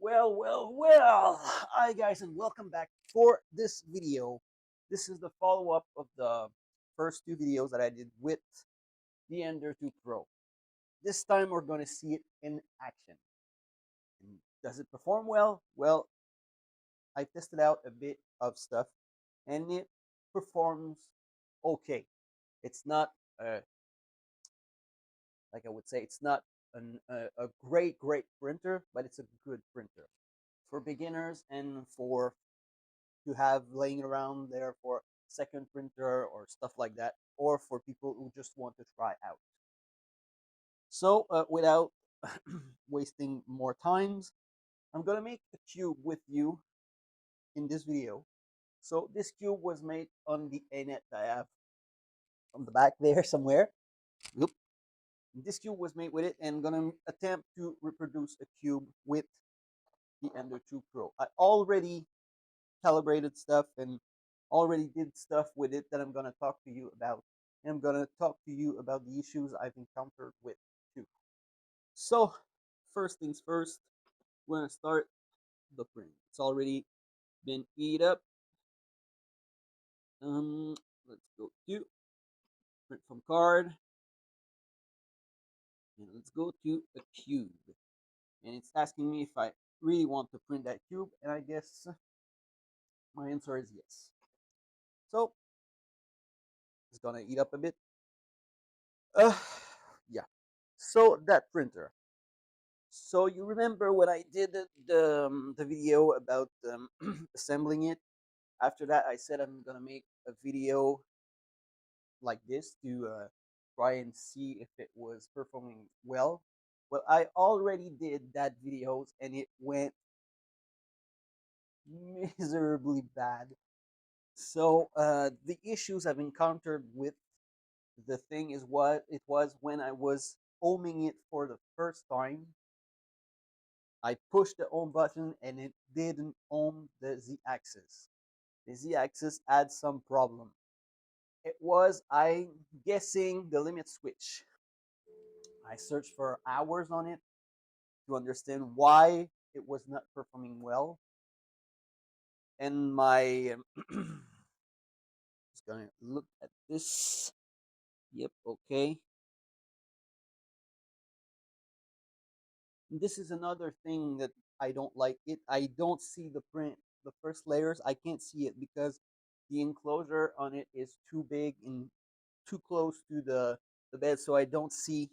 Well. Hi guys, and welcome back for this video. This is the follow-up of the first two videos that I did with the Ender 2 Pro. This time we're going to see it in action. And does it perform well? Well, I tested out a bit of stuff and it performs okay. It's not, like I would say, it's not a great printer, but it's a good printer for beginners and for to have laying around there for second printer or stuff like that, or for people who just want to try out. So without wasting more times, I'm gonna make a cube with you in this video. So this cube was made on the Anet I have on the back there somewhere. Oop. This cube was made with it, and I'm gonna attempt to reproduce a cube with the Ender 2 Pro. I already calibrated stuff and already did stuff with it that I'm going to talk to you about. And I'm going to talk to you about the issues I've encountered with too. So, first things first, we're going to start the print. It's already been eat up. Let's go to print from card. And let's go to a cube. And it's asking me if I really want to print that cube. And I guess my answer is yes. So, it's going to eat up a bit. Yeah. So that printer. So you remember when I did the video about assembling it? After that, I said I'm gonna make a video like this to try and see if it was performing well. Well, I already did that videos and it went miserably bad. So the issues I've encountered with the thing is what it was when I was ohming it for the first time. I pushed the ohm button and it didn't ohm the z-axis. The z-axis had some problem. It was, I'm guessing, the limit switch. I searched for hours on it to understand why it was not performing well. And my just gonna look at this. Yep, okay. This is another thing that I don't like. I don't see the print, the first layers. I can't see it because the enclosure on it is too big and too close to the bed, so I don't see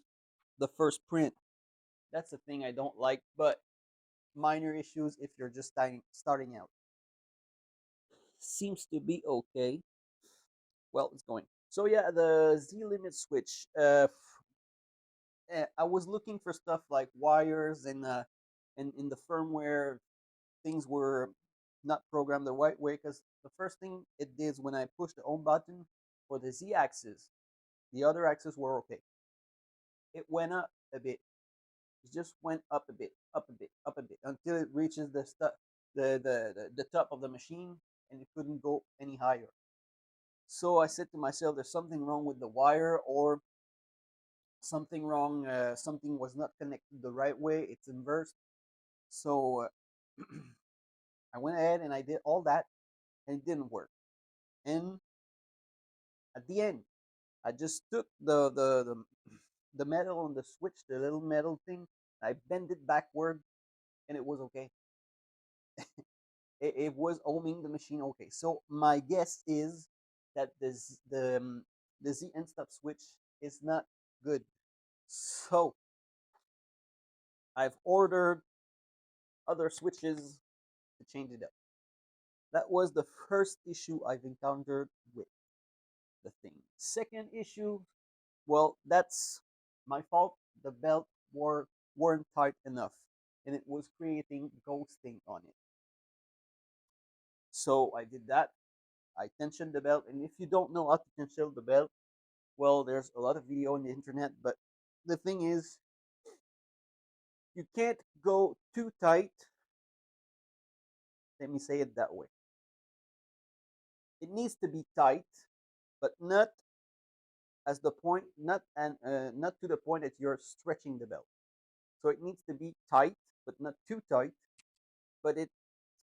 the first print. That's the thing I don't like, but minor issues if you're just starting out. Seems to be okay. Well, it's going. So yeah, the Z limit switch. I was looking for stuff like wires and in the firmware things were not programmed the right way, because the first thing it did when I pushed the on button for the Z axis, the other axis were okay. It went up a bit. It just went up a bit, up a bit, up a bit until it reaches the top of the machine, and it couldn't go any higher. So I said to myself, there's something wrong with the wire, or something wrong. Something was not connected the right way. It's inversed. So I went ahead and I did all that, and it didn't work. And at the end, I just took the metal on the switch, the little metal thing. I bent it backward, and it was okay. It was ohming the machine okay. So my guess is that the Z end stop switch is not good. So I've ordered other switches to change it up. That was the first issue I've encountered with the thing. Second issue, well, that's my fault. The belt weren't tight enough, and it was creating ghosting on it. So I did that. I tensioned the belt, and if you don't know how to tension the belt, well, there's a lot of video on the internet, but the thing is, you can't go too tight. Let me say it that way. It needs to be tight, but not as the point, not to the point that you're stretching the belt. So it needs to be tight, but not too tight. but it's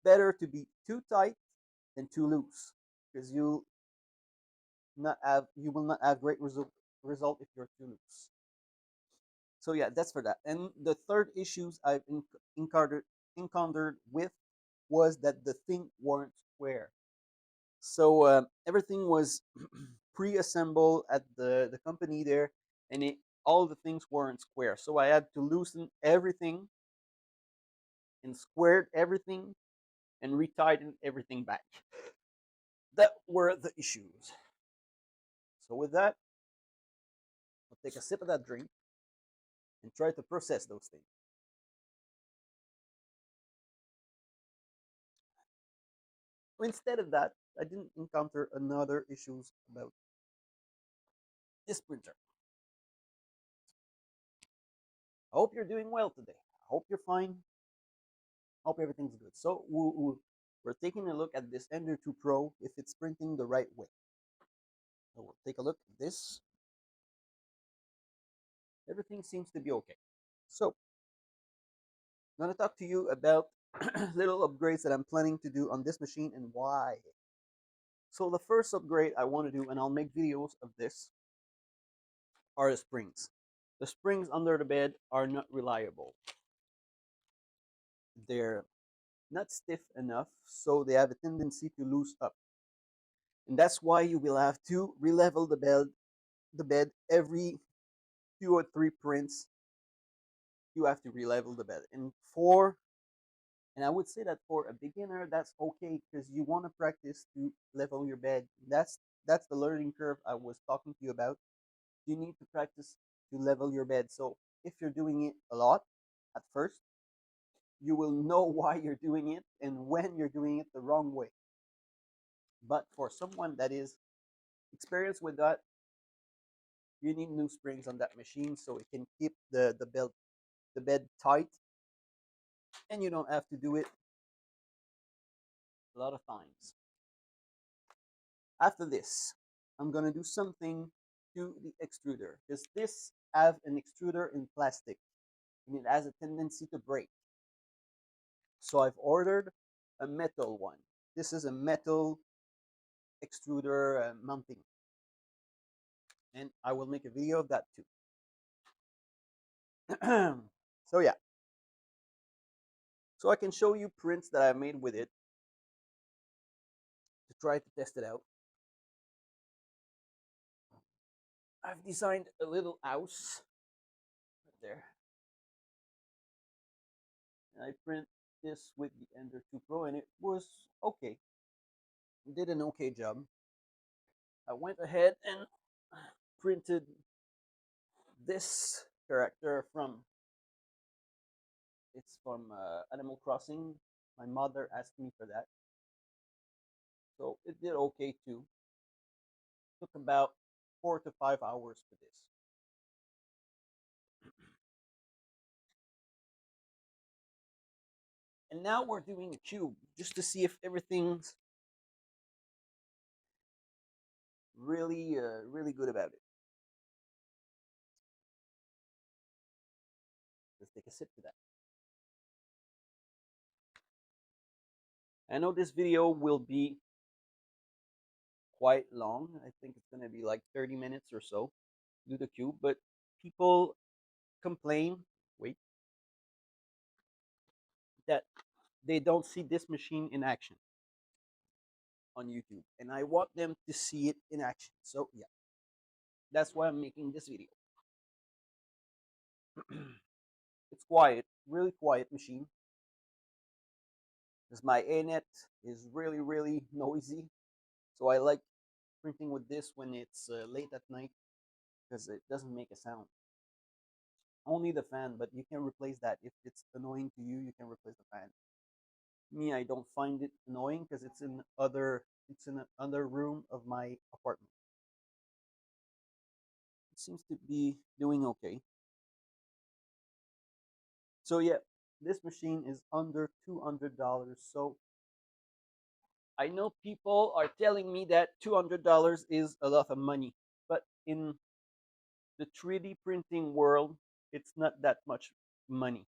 better to be too tight than too loose, because you will not have great result if you're too loose. So yeah, that's for that. And the third issues I've encountered with was that the thing weren't square. So everything was pre-assembled at the company there, and all the things weren't square. So I had to loosen everything and squared everything and retighten everything back. That were the issues. So with that, I'll take a sip of that drink and try to process those things. Instead of that, I didn't encounter another issues about this printer. I hope you're doing well today. I hope you're fine. I hope everything's good. So we're taking a look at this Ender 2 Pro if it's printing the right way. So we'll take a look at this. Everything seems to be okay. So I'm going to talk to you about little upgrades that I'm planning to do on this machine and why. So the first upgrade I want to do, and I'll make videos of this, are the springs. The springs under the bed are not reliable. They're not stiff enough, so they have a tendency to loose up. And that's why you will have to relevel the bed every 2 or 3 prints. You have to relevel the bed. And I would say that for a beginner, that's okay because you want to practice to level your bed. That's the learning curve I was talking to you about. You need to practice to level your bed. So if you're doing it a lot at first, you will know why you're doing it and when you're doing it the wrong way. But for someone that is experienced with that, you need new springs on that machine so it can keep the bed tight, and you don't have to do it a lot of times. After this, I'm gonna do something to the extruder because this have an extruder in plastic and it has a tendency to break. So I've ordered a metal one. This is a metal extruder mounting, and I will make a video of that too. So yeah, so I can show you prints that I made with it to try to test it out. I've designed a little house right there, and I print this with the Ender 2 Pro, and it was okay. It did an okay job. I went ahead and printed this character from Animal Crossing. My mother asked me for that, so it did okay too. Took about 4 to 5 hours for this. And now we're doing a cube just to see if everything's really good about it. Let's take a sip to that. I know this video will be quite long. I think it's gonna be like 30 minutes or so to do the cube, but people complain, wait, that they don't see this machine in action on YouTube, and I want them to see it in action. So yeah, that's why I'm making this video. It's quiet, really quiet machine, because my ANET is really noisy. So I like printing with this when it's late at night because it doesn't make a sound. Only the fan, but you can replace that. If it's annoying to you, you can replace the fan. Me, I don't find it annoying because it's in another room of my apartment. It seems to be doing okay. So yeah, this machine is under $200. So I know people are telling me that $200 is a lot of money, but in the 3D printing world, it's not that much money.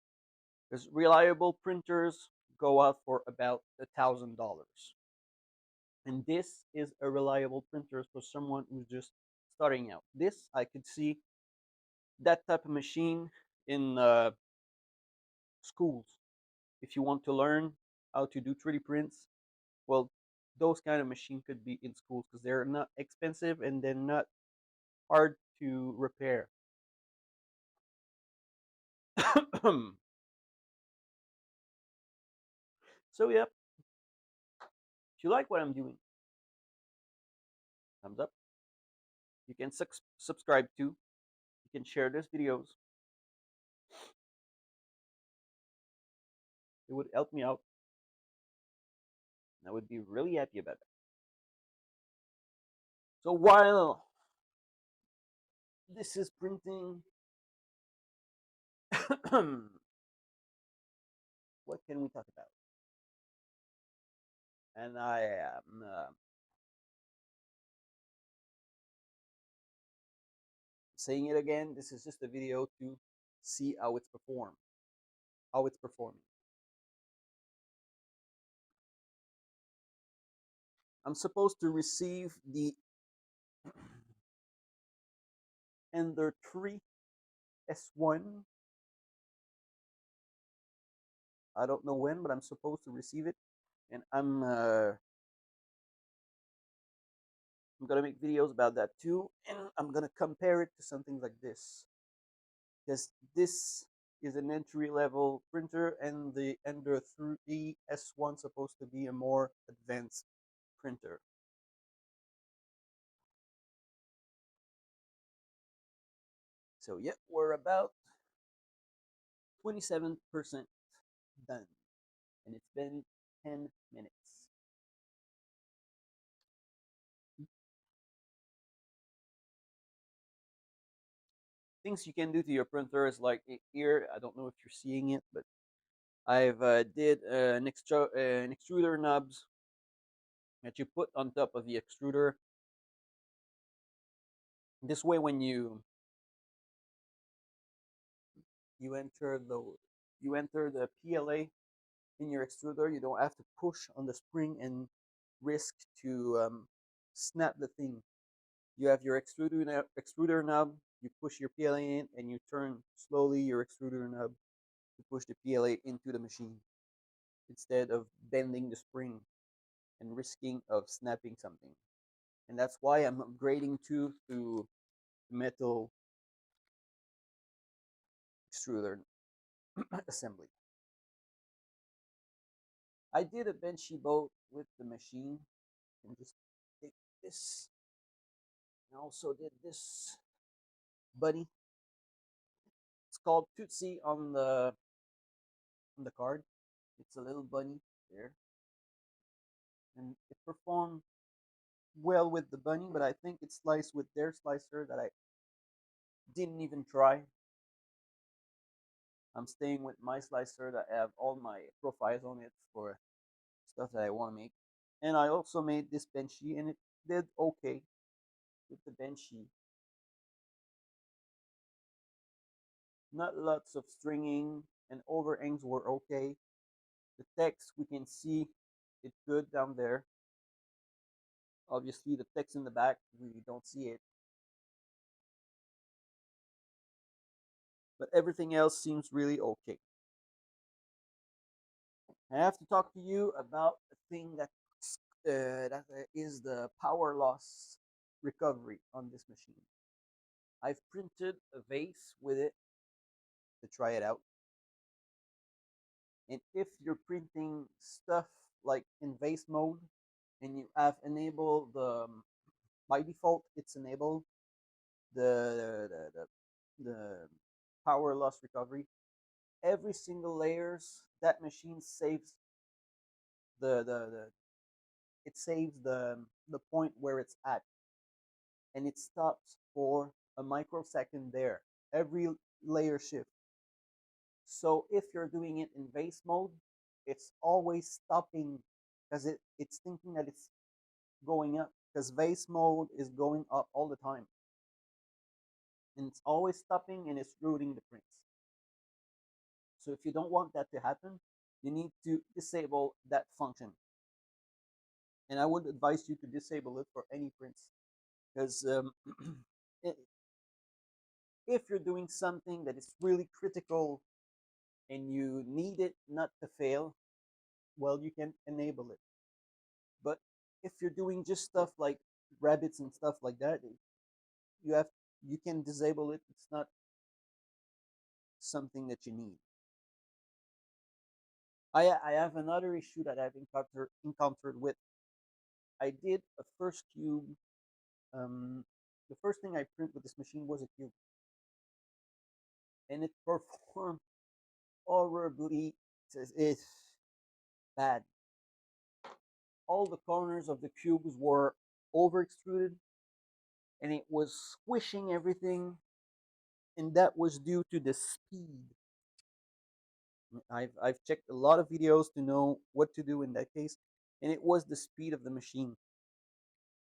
There's reliable printers go out for about $1,000. And this is a reliable printer for someone who's just starting out. This, I could see that type of machine in schools. If you want to learn how to do 3D prints, well, those kind of machine could be in schools because they're not expensive and they're not hard to repair. So, yep, if you like what I'm doing, thumbs up. You can subscribe to. You can share these videos. It would help me out. And I would be really happy about that. So while this is printing, what can we talk about? And I am saying it again. This is just a video to see how it's performed, how it's performing. I'm supposed to receive the Ender 3 S1. I don't know when, but I'm supposed to receive it, and I'm gonna make videos about that too, and I'm gonna compare it to something like this, because this is an entry level printer, and the Ender 3 S1 supposed to be a more advanced printer. So yeah, we're about 27% done, and it's been 10 minutes. Things you can do to your printer is like here. I don't know if you're seeing it, but I've did an extruder knobs that you put on top of the extruder. This way, when you enter the PLA in your extruder, you don't have to push on the spring and risk to snap the thing. You have your extruder knob, you push your PLA in, and you turn slowly your extruder knob to push the PLA into the machine instead of bending the spring and risking of snapping something. And that's why I'm upgrading to metal extruder assembly. I did a benchy boat with the machine and just take this. I also did this bunny. It's called Tootsie on the card. It's a little bunny there, and it performed well with the bunny, but I think it sliced with their slicer that I didn't even try. I'm staying with my slicer that have all my profiles on it for stuff that I want to make. And I also made this benchy, and it did okay with the benchy. Not lots of stringing, and overhangs were okay. The text, we can see it good down there. Obviously, the text in the back, we don't see it. But everything else seems really okay. I have to talk to you about a thing that is the power loss recovery on this machine. I've printed a vase with it to try it out. And if you're printing stuff like in vase mode and you have enabled by default it's enabled the power loss recovery, every single layers that machine saves the it saves the point where it's at, and it stops for a microsecond there every layer shift. So if you're doing it in vase mode, it's always stopping because it's thinking that it's going up, because vase mode is going up all the time, and it's always stopping and it's routing the prints. So if you don't want that to happen, you need to disable that function. And I would advise you to disable it for any prints, because if you're doing something that is really critical and you need it not to fail, well, you can enable it. But if you're doing just stuff like rabbits and stuff like that, you have you can disable it. It's not something that you need. I have another issue that I've encountered with. I did a first cube. Um, the first thing I print with this machine was a cube, and it performed horribly. It's bad. All the corners of the cubes were over extruded, and it was squishing everything, and that was due to the speed. I've checked a lot of videos to know what to do in that case, and it was the speed of the machine.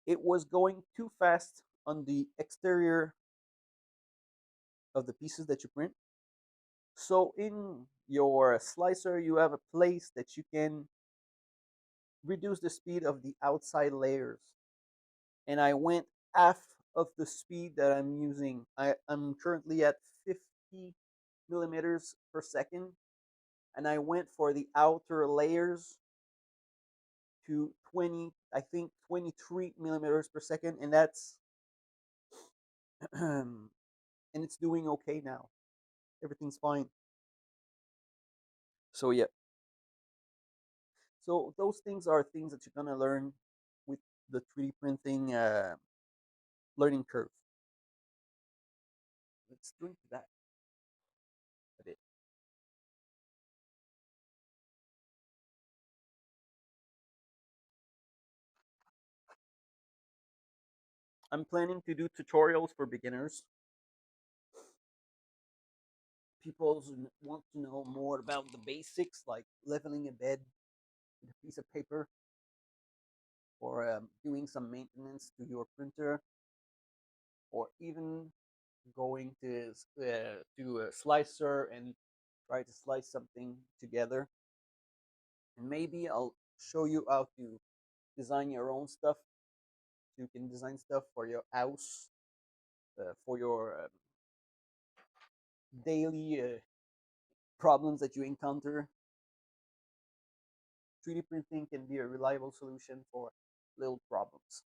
It was going too fast on the exterior of the pieces that you print. So in your slicer, you have a place that you can reduce the speed of the outside layers. And I went half of the speed that I'm using. I'm currently at 50 millimeters per second, and I went for the outer layers to 20, I think 23 millimeters per second, and that's and it's doing okay now. Everything's fine. So yeah, so those things are things that you're gonna learn with the 3D printing learning curve. Let's drink that a bit. I'm planning to do tutorials for beginners. People want to know more about the basics, like leveling a bed with a piece of paper, or doing some maintenance to your printer, or even going to a slicer and try to slice something together. And maybe I'll show you how to design your own stuff. So you can design stuff for your house, for your daily problems that you encounter. 3D printing can be a reliable solution for little problems.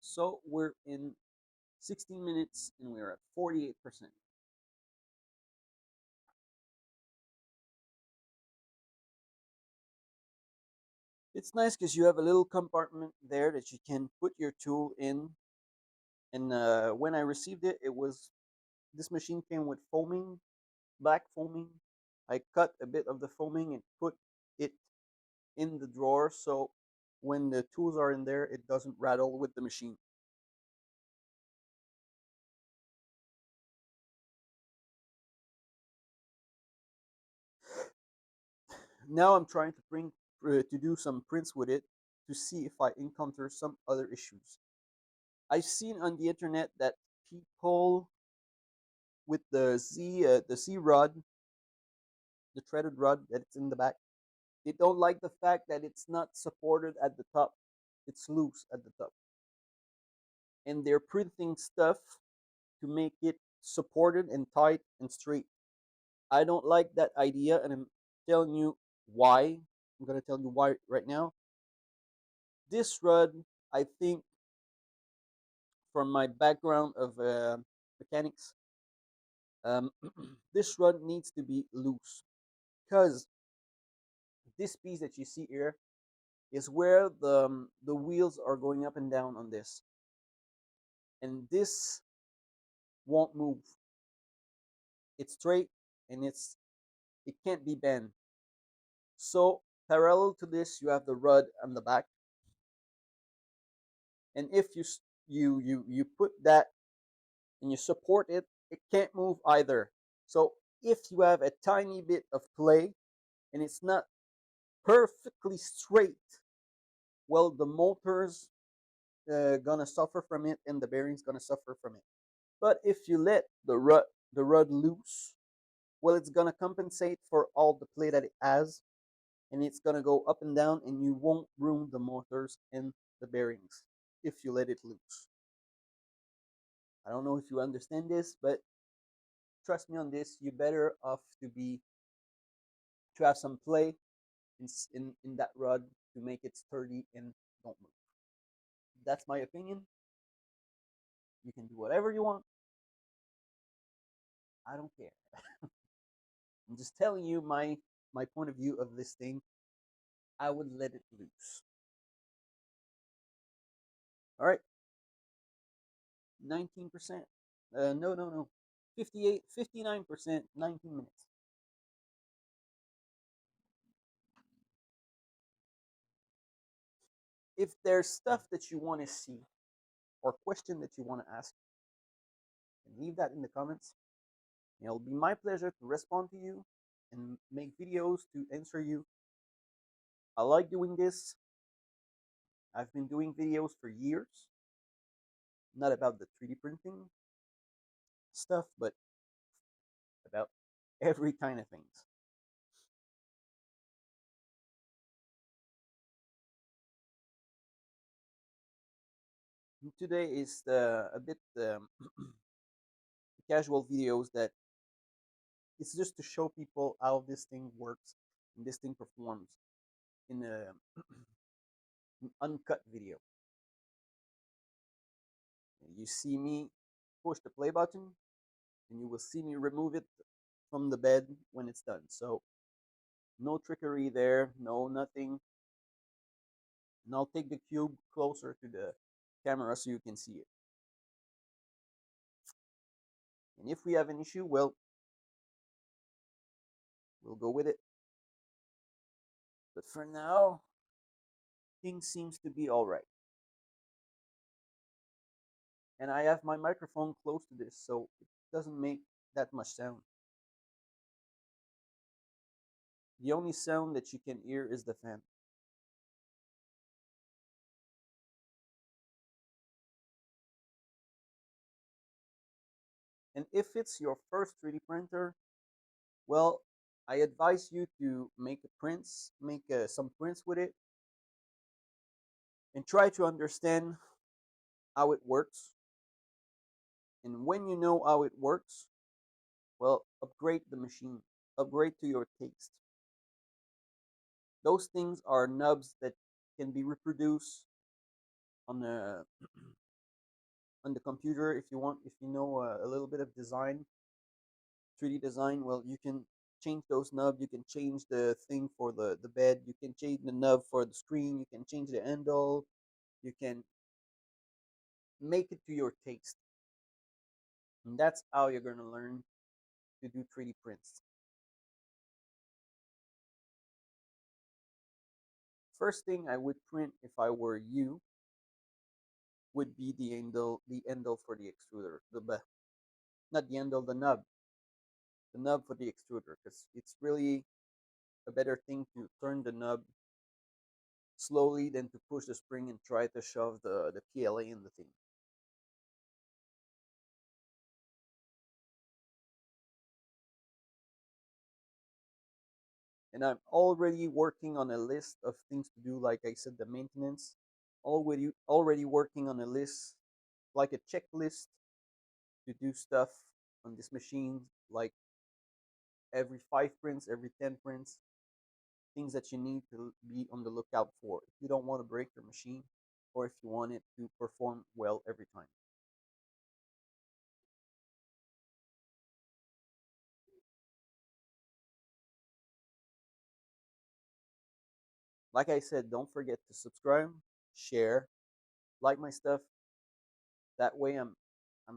So we're in 16 minutes and we're at 48%. It's nice because you have a little compartment there that you can put your tool in. And when I received it, this machine came with foaming, black foaming. I cut a bit of the foaming and put it in the drawer, so when the tools are in there, it doesn't rattle with the machine. Now I'm trying to do some prints with it to see if I encounter some other issues. I've seen on the internet that people with the C rod, the threaded rod that's in the back, they don't like the fact that it's not supported at the top. It's loose at the top. And they're printing stuff to make it supported and tight and straight. I don't like that idea, and I'm telling you why. I'm going to tell you why right now. This rod, I think, from my background of mechanics, um, this rod needs to be loose, because this piece that you see here is where the wheels are going up and down on this, and this won't move. It's straight, and it can't be bent. So parallel to this, you have the rod on the back, and if you put that and you support it, it can't move either. So if you have a tiny bit of play and it's not perfectly straight, well, the motors gonna suffer from it, and the bearing's gonna suffer from it. But if you let the rod loose, well, it's gonna compensate for all the play that it has, and it's gonna go up and down, and you won't ruin the motors and the bearings if you let it loose. I don't know if you understand this, but trust me on this. You better off to have some play in that rod to make it sturdy and don't move. That's my opinion. You can do whatever you want. I don't care. I'm just telling you my point of view of this thing. I would let it loose. All right, 19%. No. 58, 59%, 19 minutes. If there's stuff that you want to see or question that you want to ask, leave that in the comments. It'll be my pleasure to respond to you and make videos to answer you. I like doing this. I've been doing videos for years, not about the 3D printing stuff, but about every kind of things. Today is a bit casual videos that it's just to show people how this thing works and this thing performs in an uncut video. You see me push the play button, and you will see me remove it from the bed when it's done. So no trickery there, no nothing. And I'll take the cube closer to the camera so you can see it. And if we have an issue, well, we'll go with it. But for now, things seems to be all right. And I have my microphone close to this, so it doesn't make that much sound. The only sound that you can hear is the fan. And if it's your first 3D printer, well, I advise you to make some prints with it, and try to understand how it works. And when you know how it works, well, upgrade the machine, upgrade to your taste. Those things are nubs that can be reproduced on the on the computer if you want. If you know a little bit of design, 3D design, well, you can change those nubs. You can change the thing for the bed. You can change the nub for the screen. You can change the handle. You can make it to your taste. And that's how you're going to learn to do 3D prints. First thing I would print if I were you would be the handle for the extruder. Not the handle, the nub for the extruder, because it's really a better thing to turn the nub slowly than to push the spring and try to shove the PLA in the thing. And I'm already working on a list of things to do, like I said, the maintenance. Already working on a list, like a checklist to do stuff on this machine, like every 5 prints, every 10 prints, things that you need to be on the lookout for if you don't want to break your machine or if you want it to perform well every time. Like I said, don't forget to subscribe, share, like my stuff. That way I'm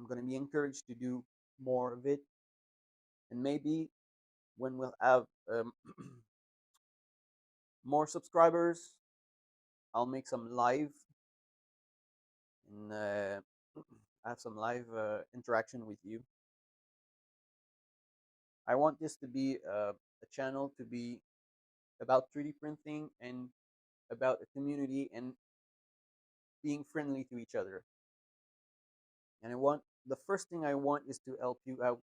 going to be encouraged to do more of it. And maybe when we'll have more subscribers, I'll make some live and have some live interaction with you. I want this to be a channel to be about 3D printing and about a community and being friendly to each other. And I want the first thing I want is to help you out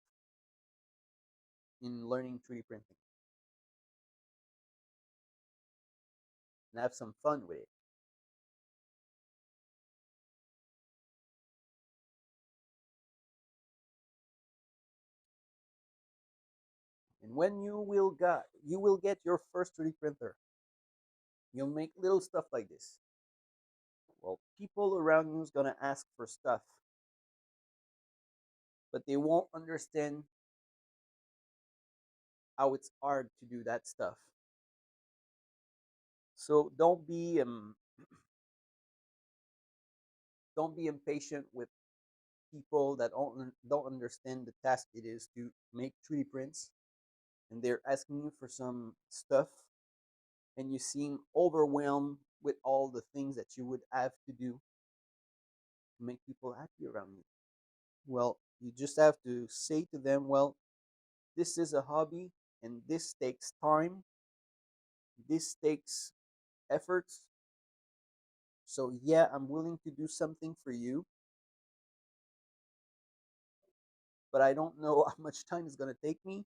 in learning 3D printing and have some fun with it. And when you will get your first 3D printer, you'll make little stuff like this. Well, people around you is gonna ask for stuff, but they won't understand how it's hard to do that stuff. So don't be impatient with people that don't understand the task it is to make 3D prints, and they're asking you for some stuff, and you seem overwhelmed with all the things that you would have to do to make people happy around you. Well, you just have to say to them, well, this is a hobby and this takes time, this takes efforts. So, yeah, I'm willing to do something for you, but I don't know how much time it's going to take me.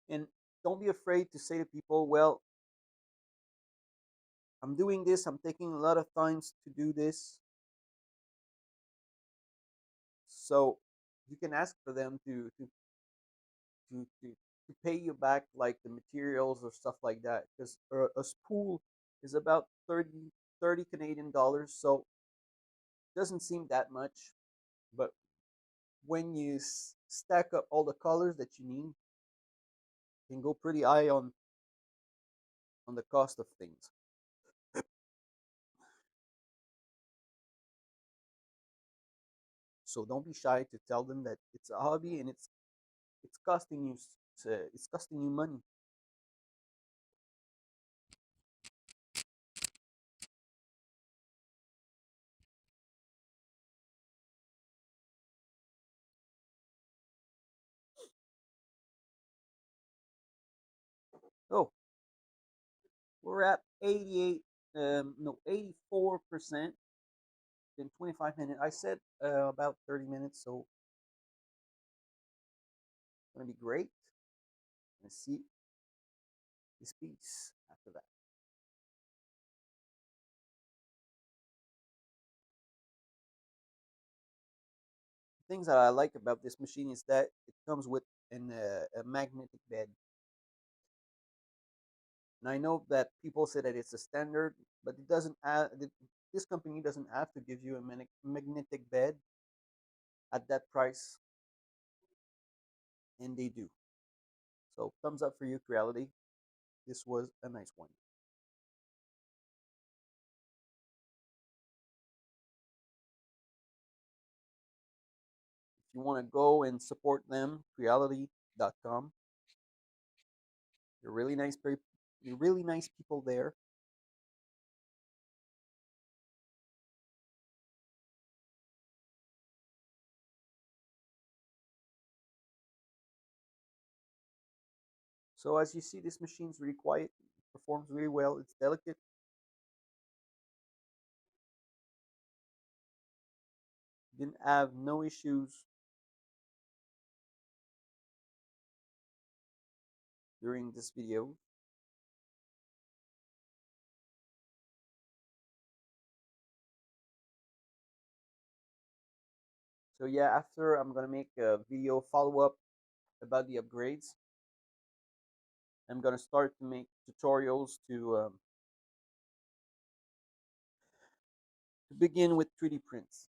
And don't be afraid to say to people, well, I'm doing this, I'm taking a lot of times to do this. So, you can ask for them to pay you back like the materials or stuff like that, because a spool is about 30 Canadian dollars, so it doesn't seem that much, but when you stack up all the colors that you need, it can go pretty high on the cost of things. So don't be shy to tell them that it's a hobby and it's costing you it's costing you money. Oh, we're at 88 no 84% in 25 minutes. I said about 30 minutes, so it's gonna be great. Let's see this piece after that. Things that I like about this machine is that it comes with a magnetic bed. And I know that people say that it's a standard, but it doesn't have, this company doesn't have to give you a magnetic bed at that price, and they do. So thumbs up for you, Creality. This was a nice one. If you want to go and support them, Creality.com. They're really nice. They're really nice people there. So as you see, this machine's really quiet. It performs really well. It's delicate. Didn't have no issues during this video. So yeah, after I'm gonna make a video follow up about the upgrades. I'm gonna start to make tutorials to begin with 3D prints.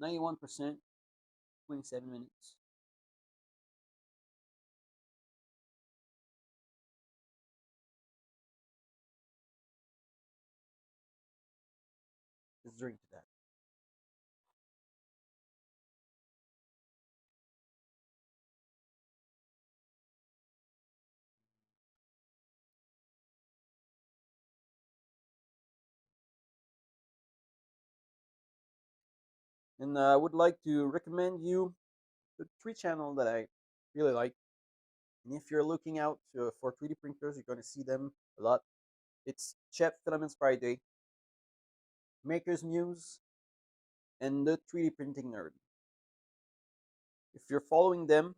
91%, 27 minutes. Let's drink to that. And I would like to recommend you the three channel that I really like. And if you're looking out for 3D printers, you're going to see them a lot. It's Chef Filaments Friday, Maker's News, and the 3D Printing Nerd. If you're following them,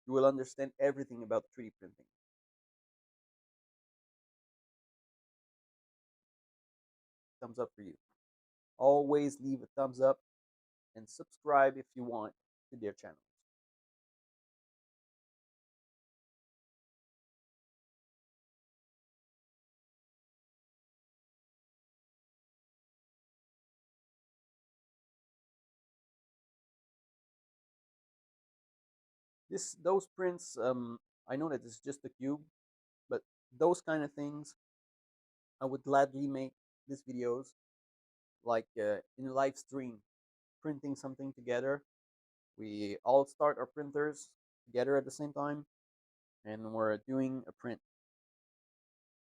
you will understand everything about 3D printing. Thumbs up for you. Always leave a thumbs up and subscribe if you want to their channels. Those prints, I know that it's just a cube, but those kind of things, I would gladly make these videos, like in a live stream, printing something together. We all start our printers together at the same time, and we're doing a print.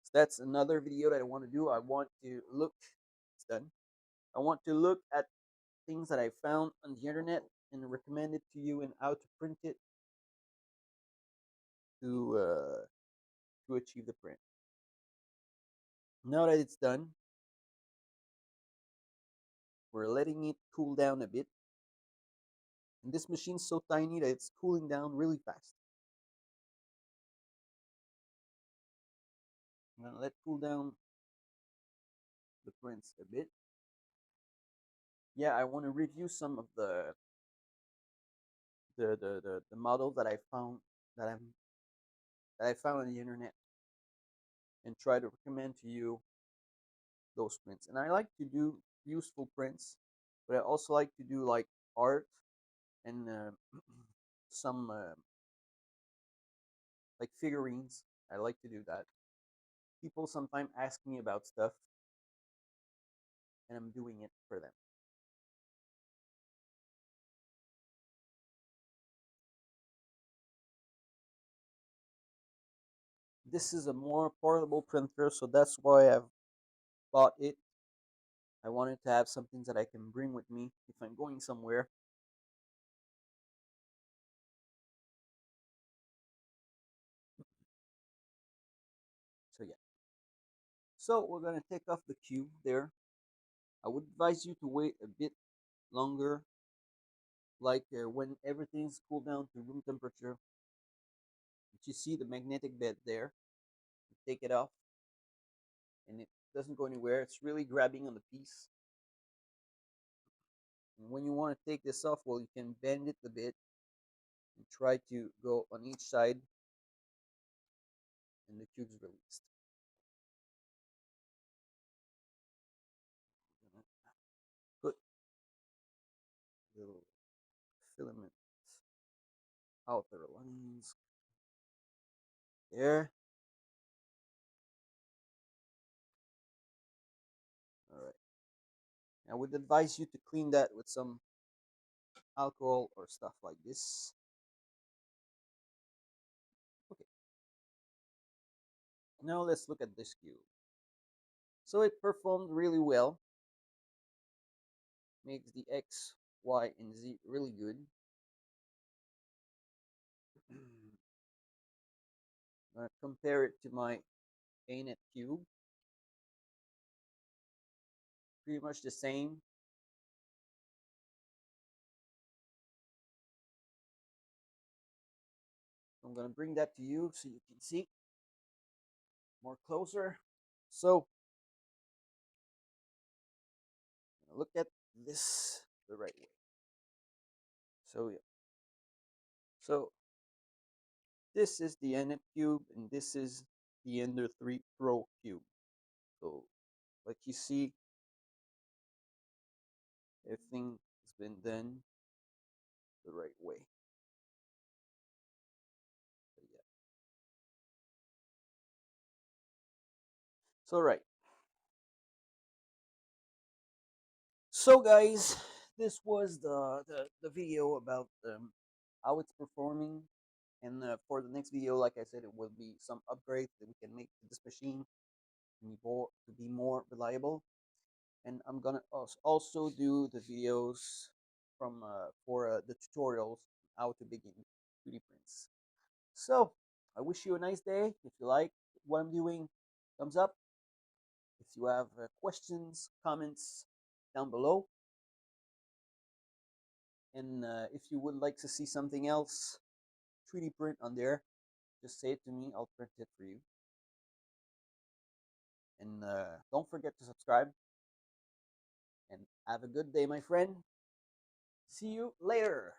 So that's another video that I want to do. I want to look. It's done. I want to look at things that I found on the internet and recommend it to you and how to print it to uh, to achieve the print. Now that it's done, we're letting it cool down a bit. And this machine's so tiny that it's cooling down really fast. I'm gonna let cool down the prints a bit. Yeah, I want to review some of the models that I found that I'm that I found on the internet and try to recommend to you those prints. And I like to do useful prints, but I also like to do like art and some like figurines. I like to do that. People sometimes ask me about stuff, and I'm doing it for them. This is a more portable printer, so that's why I've bought it. I wanted to have something that I can bring with me if I'm going somewhere. So yeah. So we're gonna take off the cube there. I would advise you to wait a bit longer, like when everything's cooled down to room temperature. You see the magnetic bed there. You take it off, and it doesn't go anywhere. It's really grabbing on the piece. And when you want to take this off, well, you can bend it a bit and try to go on each side, and the cube's released. Put little filament outer lines there. All right. I would advise you to clean that with some alcohol or stuff like this. Okay. Now let's look at this cube. So it performed really well. Makes the X, Y, and Z really good. Compare it to my ANET cube. Pretty much the same. I'm gonna bring that to you so you can see more closer. So look at this the right way. So yeah. So this is the ANET cube, and this is the Ender 3 Pro cube. So like you see, everything has been done the right way. So, yeah. So right. So guys, this was the video about how it's performing. And for the next video, like I said, it will be some upgrades that we can make to this machine to be more reliable. And I'm gonna also do the videos from for the tutorials how to begin 3D prints. So I wish you a nice day. If you like what I'm doing, thumbs up. If you have questions, comments down below. And if you would like to see something else 3D print on there, just say it to me. I'll print it for you. And don't forget to subscribe. And have a good day, my friend. See you later.